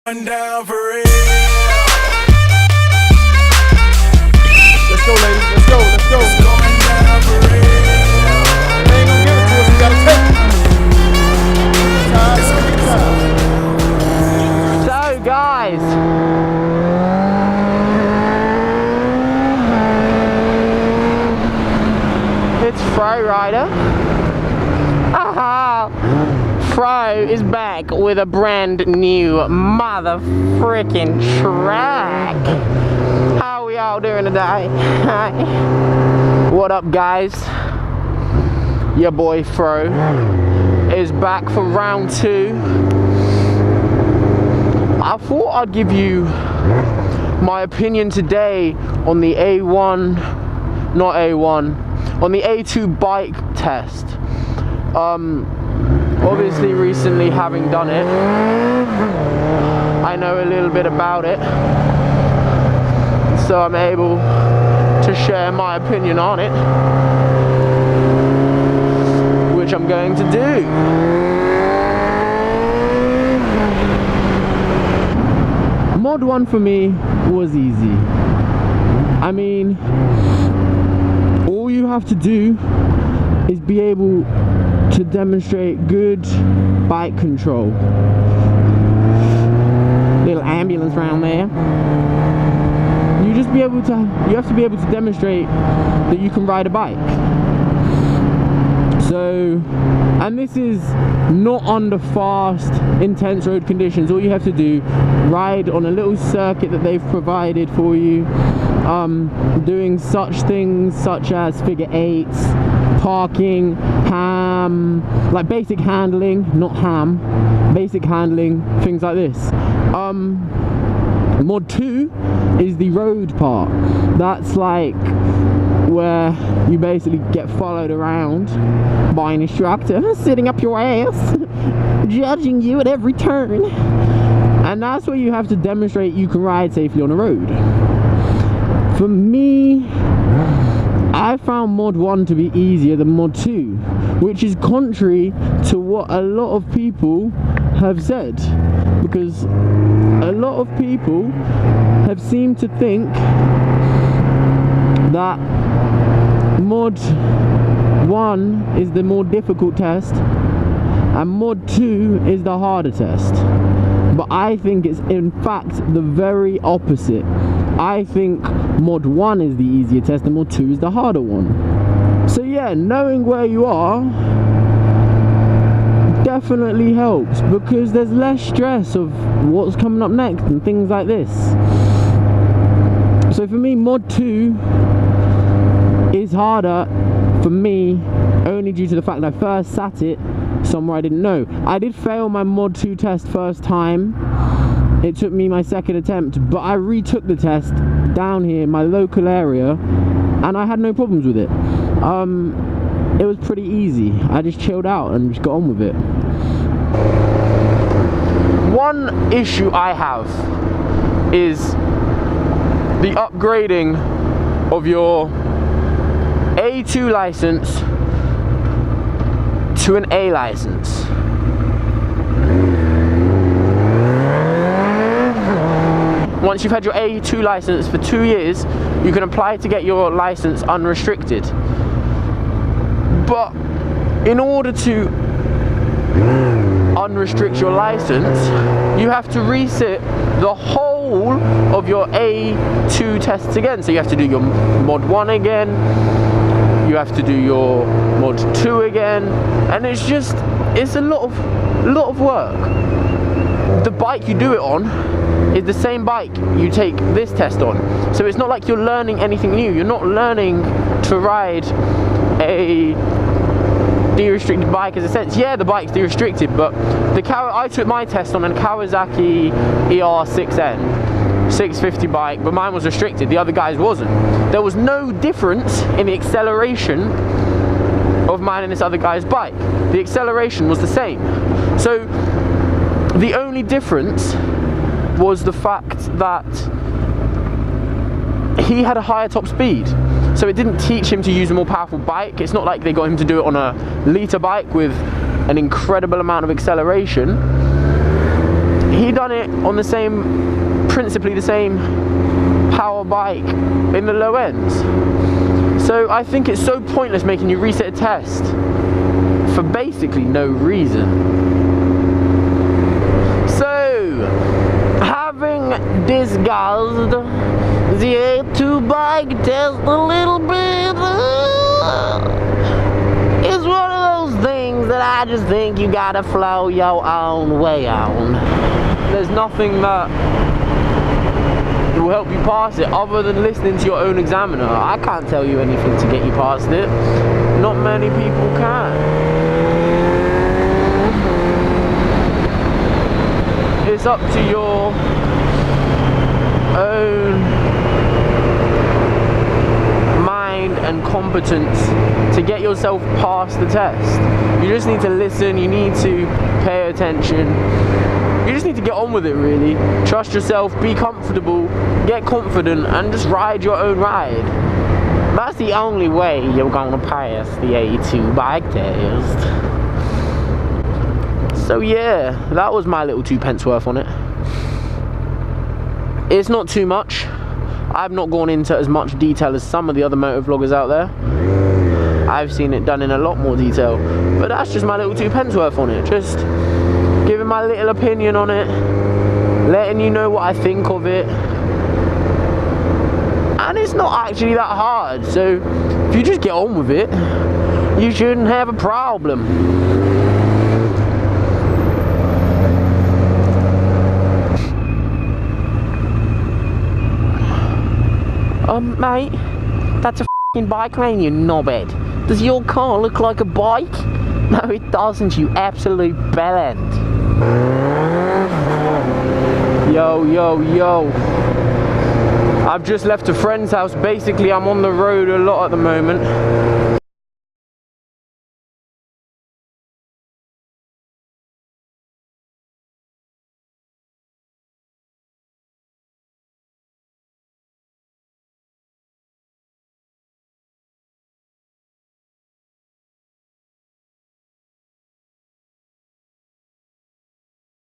Down for real. Let's go, ladies. Let's go. Let's go. It's going down for real. They ain't gonna give it to us. We gotta take it. So, guys, it's FRORIDER. Aha! Fro is back with a brand new mother frickin' track. How are we all doing today? Hi. What up, guys? Your boy Fro is back for round 2. I thought I'd give you my opinion today on the on the A2 bike test. Obviously recently having done it, I know a little bit about it, so I'm able to share my opinion on it, which I'm going to do. Mod 1 for me was easy. I mean, all you have to do is be able to demonstrate good bike control. Little ambulance round there. You have to be able to demonstrate that you can ride a bike. So, and this is not under fast, intense road conditions. All you have to do, ride on a little circuit that they've provided for you, doing such things such as figure 8s, parking, ham, like basic handling, not ham, basic handling, things like this. Mod 2 is the road part. That's like where you basically get followed around by an instructor sitting up your ass, judging you at every turn. And that's where you have to demonstrate you can ride safely on the road. For me, I found Mod 1 to be easier than Mod 2, which is contrary to what a lot of people have said, because a lot of people have seemed to think that Mod 1 is the more difficult test and Mod 2 is the harder test. But I think it's in fact the very opposite. I think Mod 1 is the easier test and Mod 2 is the harder one. So yeah, knowing where you are definitely helps, because there's less stress of what's coming up next and things like this. So for me, Mod 2 is harder for me only due to the fact that I first sat it somewhere I didn't know. I did fail my Mod 2 test first time. It took me my second attempt, but I retook the test down here in my local area and I had no problems with it. It was pretty easy. I just chilled out and just got on with it. One issue I have is the upgrading of your A2 license to an A license. Once you've had your A2 license for 2 years, you can apply to get your license unrestricted. But in order to unrestrict your license, you have to resit the whole of your A2 tests again. So you have to do your Mod 1 again, you have to do your Mod 2 again, and it's a lot of work. The bike you do it on is the same bike you take this test on, so it's not like you're learning anything new. You're not learning to ride a de-restricted bike as a sense. Yeah, the bike's de-restricted, but I took my test on a Kawasaki ER6N 650 bike, but mine was restricted, the other guy's wasn't. There was no difference in the acceleration of mine and this other guy's bike. The acceleration was the same. So the only difference was the fact that he had a higher top speed. So it didn't teach him to use a more powerful bike. It's not like they got him to do it on a litre bike with an incredible amount of acceleration. he done it on the same, principally the same power bike in the low ends. So I think it's so pointless making you reset a test for basically no reason. So, having discussed the A2 bike test a little bit, it's one of those things that I just think you gotta flow your own way on. There's nothing that will help you pass it other than listening to your own examiner. I can't tell you anything to get you past it. Not many people can. It's up to your own mind and competence to get yourself past the test. You just need to listen, you need to pay attention. You just need to get on with it, really. Trust yourself, be comfortable, get confident, and just ride your own ride. That's the only way you're gonna pass the A2 bike test. So yeah, that was my little 2 pence worth on it. It's not too much. I've not gone into as much detail as some of the other motor vloggers out there. I've seen it done in a lot more detail. But that's just my little 2 pence worth on it. Just giving my little opinion on it, letting you know what I think of it. And it's not actually that hard, so if you just get on with it, you shouldn't have a problem. Mate, that's a f***ing bike lane, you knobhead. Does your car look like a bike? No, it doesn't, you absolute bellend. Yo, yo, yo. I've just left a friend's house. Basically, I'm on the road a lot at the moment.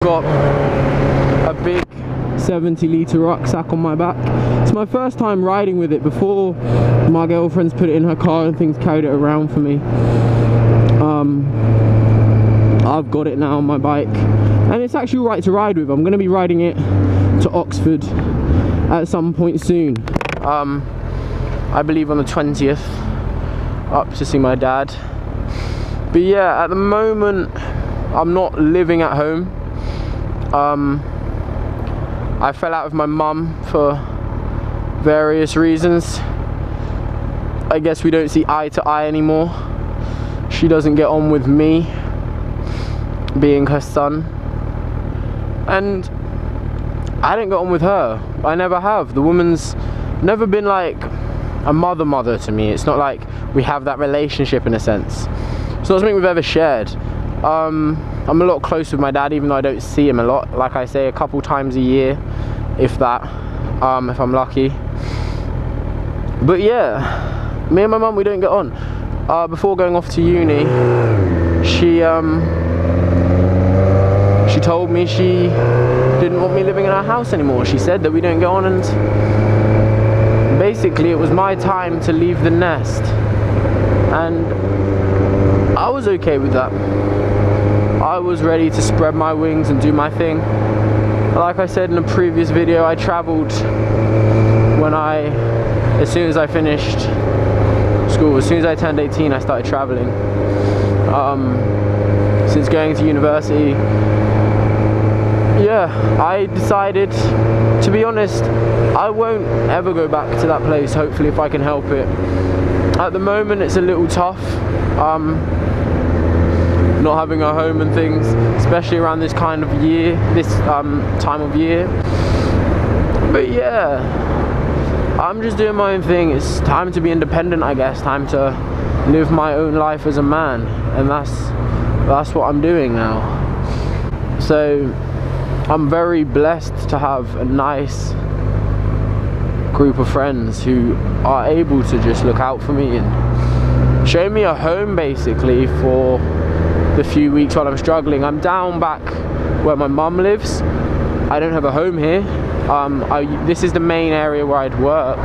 Got a big 70-litre rucksack on my back. It's my first time riding with it. Before, my girlfriend's put it in her car and things, carried it around for me. I've got it now on my bike, and it's actually right to ride with. I'm going to be riding it to Oxford at some point soon. I believe on the 20th, up to see my dad. But yeah, at the moment, I'm not living at home. I fell out with my mum for various reasons. I guess we don't see eye to eye anymore. She doesn't get on with me, being her son. And I don't get on with her. I never have. The woman's never been like a mother to me. It's not like we have that relationship in a sense. It's not something we've ever shared. I'm a lot close with my dad, even though I don't see him a lot. Like I say, a couple times a year, if that, if I'm lucky. But yeah, me and my mum, we don't get on. Before going off to uni, she told me she didn't want me living in our house anymore. She said that we don't get on, and basically it was my time to leave the nest. And I was okay with that. I was ready to spread my wings and do my thing. Like I said in a previous video, I travelled as soon as I finished school. As soon as I turned 18, I started travelling. Since going to university, yeah, I decided, to be honest, I won't ever go back to that place, hopefully, if I can help it. At the moment, it's a little tough. Not having a home and things, especially around this kind of year, this time of year. But yeah, I'm just doing my own thing. It's time to be independent, I guess. Time to live my own life as a man, and that's what I'm doing now. So I'm very blessed to have a nice group of friends who are able to just look out for me and show me a home, basically, for the few weeks while I'm struggling. I'm down back where my mum lives. I don't have a home here. This is the main area where I'd work,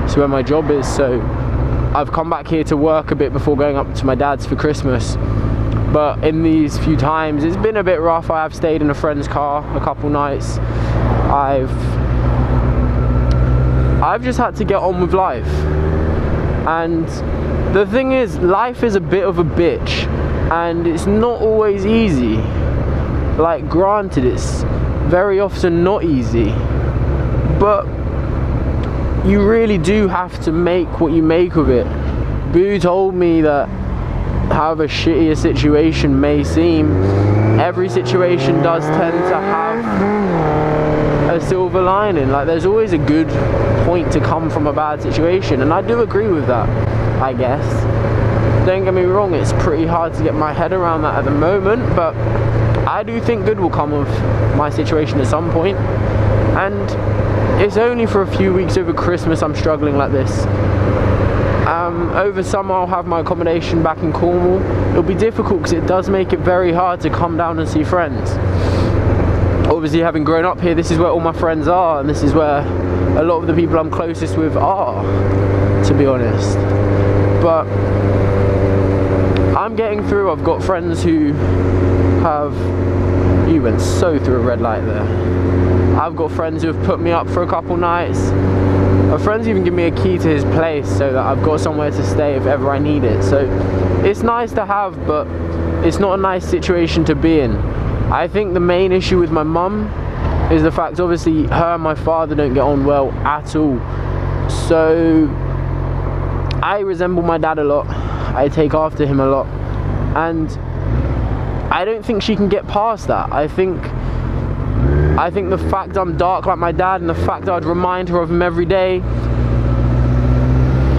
so where my job is, so I've come back here to work a bit before going up to my dad's for Christmas. But in these few times, it's been a bit rough. I have stayed in a friend's car a couple nights. I've just had to get on with life. And the thing is, life is a bit of a bitch, and it's not always easy. Like, granted, it's very often not easy, but you really do have to make what you make of it. Boo told me that however shitty a situation may seem, every situation does tend to have a silver lining. Like, there's always a good point to come from a bad situation, and I do agree with that, I guess. Don't get me wrong, it's pretty hard to get my head around that at the moment, but I do think good will come of my situation at some point. And it's only for a few weeks over Christmas I'm struggling like this. Over summer I'll have my accommodation back in Cornwall. It'll be difficult because it does make it very hard to come down and see friends. Obviously, having grown up here, this is where all my friends are, and this is where a lot of the people I'm closest with are, to be honest. But I'm getting through. I've got friends who have... You went so through a red light there. I've got friends who have put me up for a couple nights. My friends even give me a key to his place so that I've got somewhere to stay if ever I need it. So it's nice to have, but it's not a nice situation to be in. I think the main issue with my mum is the fact, obviously, her and my father don't get on well at all. So I resemble my dad a lot. I take after him a lot. And I don't think she can get past that. I think the fact I'm dark like my dad, and the fact I'd remind her of him every day,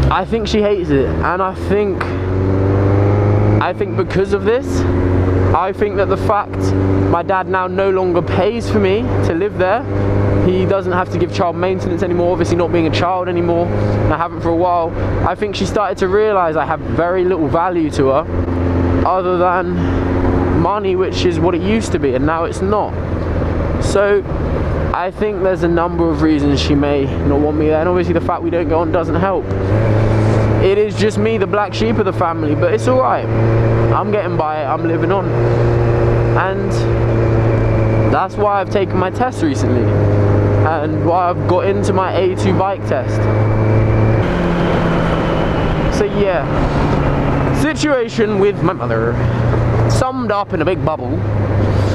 I think she hates it. And I think because of this, I think that the fact my dad now no longer pays for me to live there, he doesn't have to give child maintenance anymore, obviously not being a child anymore, and I haven't for a while. I think she started to realise I have very little value to her other than money, which is what it used to be, and now it's not. So I think there's a number of reasons she may not want me there, and obviously the fact we don't get on doesn't help. It is just me, the black sheep of the family, but it's alright. I'm getting by it, I'm living on. And that's why I've taken my test recently, and why I've got into my A2 bike test. So yeah, situation with my mother, summed up in a big bubble,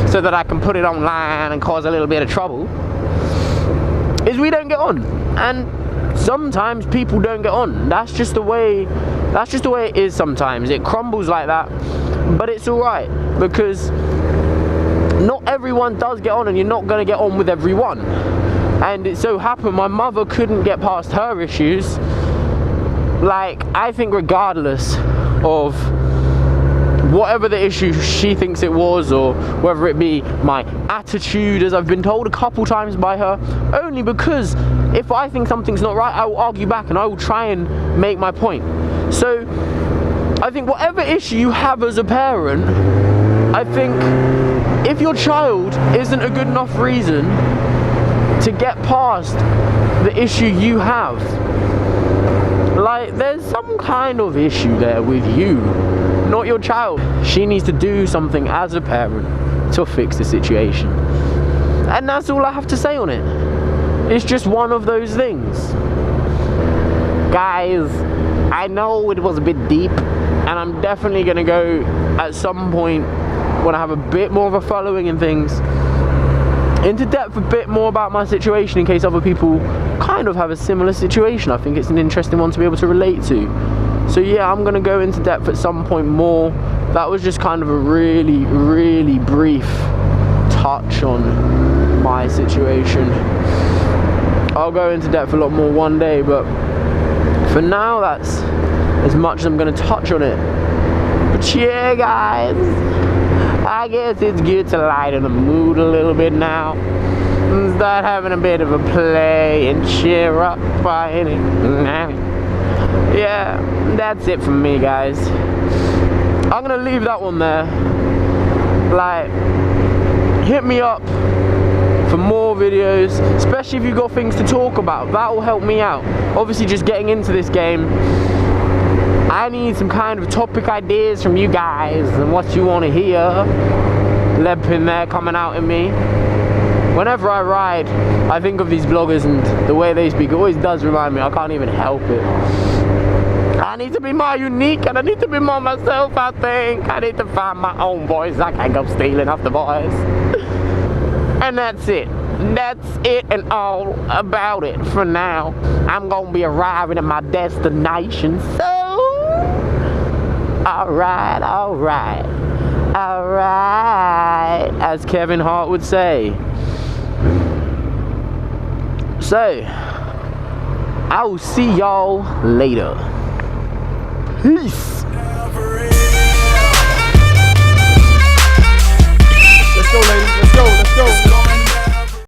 so that I can put it online and cause a little bit of trouble, is we don't get on. And sometimes people don't get on. That's just the way it is sometimes. It crumbles like that, but it's alright, because not everyone does get on, and you're not going to get on with everyone. And it so happened my mother couldn't get past her issues. Like, I think regardless of whatever the issue she thinks it was, or whether it be my attitude, as I've been told a couple times by her, only because if I think something's not right, I will argue back and I will try and make my point. So I think whatever issue you have as a parent, I think if your child isn't a good enough reason to get past the issue you have, like, there's some kind of issue there with you, not your child. She needs to do something as a parent to fix the situation. And that's all I have to say on it. It's just one of those things. Guys, I know it was a bit deep, and I'm definitely gonna go at some point when I have a bit more of a following and things, into depth a bit more about my situation, in case other people kind of have a similar situation. I think it's an interesting one to be able to relate to. So yeah, I'm gonna go into depth at some point more. That was just kind of a really, really brief touch on my situation. I'll go into depth a lot more one day, but for now that's as much as I'm gonna touch on it. But yeah, guys, I guess it's good to lighten the mood a little bit now and start having a bit of a play and cheer up by any. Yeah, that's it from me, guys. I'm gonna leave that one there. Like, hit me up for more videos, especially if you've got things to talk about. That will help me out. Obviously, just getting into this game, I need some kind of topic ideas from you guys and what you want to hear. Lepping there coming out in me. Whenever I ride, I think of these vloggers and the way they speak. It always does remind me. I can't even help it. I need to be more unique and I need to be more myself, I think. I need to find my own voice. I can't go stealing off the voice. And that's it. That's it and all about it for now. I'm gonna be arriving at my destination soon. Alright, alright, alright, as Kevin Hart would say. So, I will see y'all later. Peace. Let's go, ladies. Let's go. Let's go.